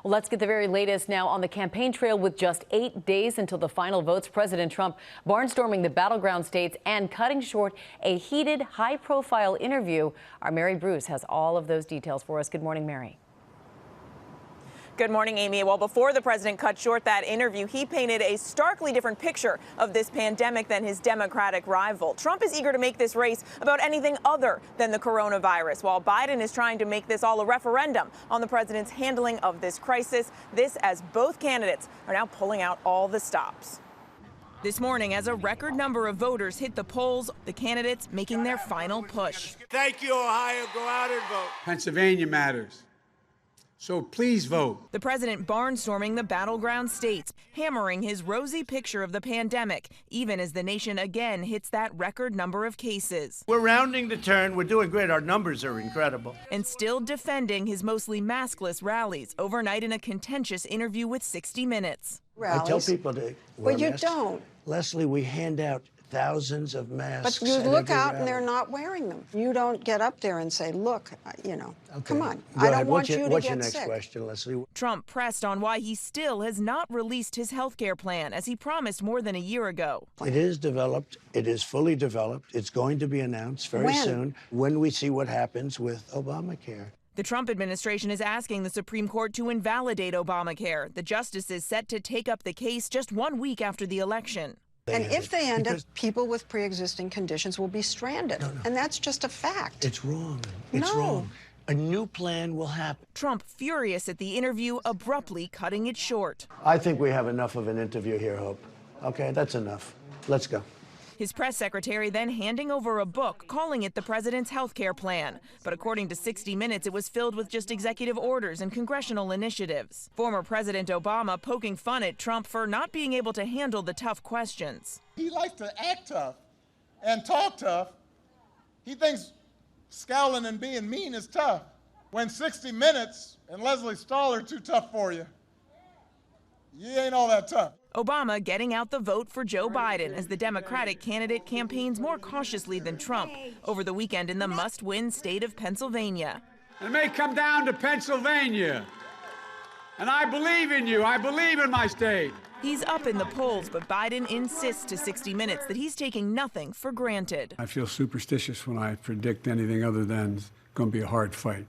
Well, let's get the very latest now on the campaign trail with just 8 days until the final votes. President Trump barnstorming the battleground states and cutting short a heated, high-profile interview. Our Mary Bruce has all of those details for us. Good morning, Mary. Good morning, Amy. Well, before the president cut short that interview, he painted a starkly different picture of this pandemic than his Democratic rival. Trump is eager to make this race about anything other than the coronavirus, while Biden is trying to make this all a referendum on the president's handling of this crisis. This as both candidates are now pulling out all the stops. This morning, as a record number of voters hit the polls, the candidates making their final push. Thank you, Ohio. Go out and vote. Pennsylvania matters. So please vote. The president barnstorming the battleground states, hammering his rosy picture of the pandemic, even as the nation again hits that record number of cases. We're rounding the turn. We're doing great. Our numbers are incredible. And still defending his mostly maskless rallies overnight in a contentious interview with 60 Minutes. Rallies. I tell people to wear But you masks. don't. Leslie, we hand out thousands of masks. But you at look every out rally. and they're not wearing them. You don't get up there and say, look, Okay. come on. Go I don't ahead. want you to What's get your next sick. question, Leslie? Trump pressed on why he still has not released his health care plan, as he promised more than a year ago. It is developed. It is fully developed. It's going to be announced very soon when we see what happens with Obamacare. The Trump administration is asking the Supreme Court to invalidate Obamacare. The justices set to take up the case just 1 week after the election. And if they end up, people with pre-existing conditions will be stranded. No. And that's just a fact. It's wrong. It's No. wrong. A new plan will happen. Trump furious at the interview, abruptly cutting it short. I think we have enough of an interview here, Hope. Okay, that's enough. Let's go. His press secretary then handing over a book, calling it the president's health care plan. But according to 60 Minutes, it was filled with just executive orders and congressional initiatives. Former President Obama poking fun at Trump for not being able to handle the tough questions. He likes to act tough and talk tough. He thinks scowling and being mean is tough. When 60 Minutes and Leslie Stahl are too tough for you, you ain't all that tough. Obama getting out the vote for Joe Biden as the Democratic candidate campaigns more cautiously than Trump over the weekend in the must-win state of Pennsylvania. It may come down to Pennsylvania. And I believe in you. I believe in my state. He's up in the polls, but Biden insists to 60 Minutes that he's taking nothing for granted. I feel superstitious when I predict anything other than it's going to be a hard fight.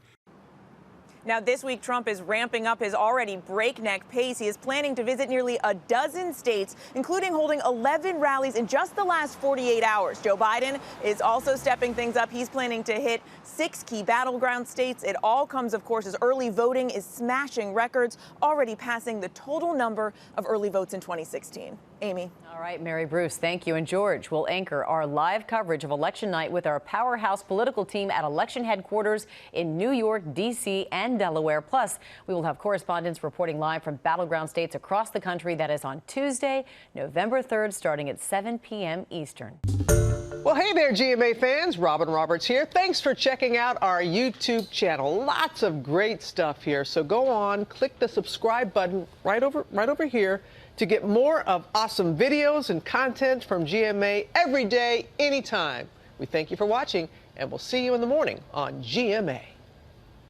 Now, this week, Trump is ramping up his already breakneck pace. He is planning to visit nearly a dozen states, including holding 11 rallies in just the last 48 hours. Joe Biden is also stepping things up. He's planning to hit 6 key battleground states. It all comes, of course, as early voting is smashing records, already passing the total number of early votes in 2016. Amy. All right, Mary Bruce, thank you. And George will anchor our live coverage of election night with our powerhouse political team at election headquarters in New York, D.C., and Delaware. Plus, we will have correspondents reporting live from battleground states across the country. That is on Tuesday, November 3rd, starting at 7 p.m. Eastern. Well, hey there, GMA fans. Robin Roberts here. Thanks for checking out our YouTube channel. Lots of great stuff here. So go on, click the subscribe button right over here to get more of awesome videos and content from GMA every day, anytime. We thank you for watching, and we'll see you in the morning on GMA.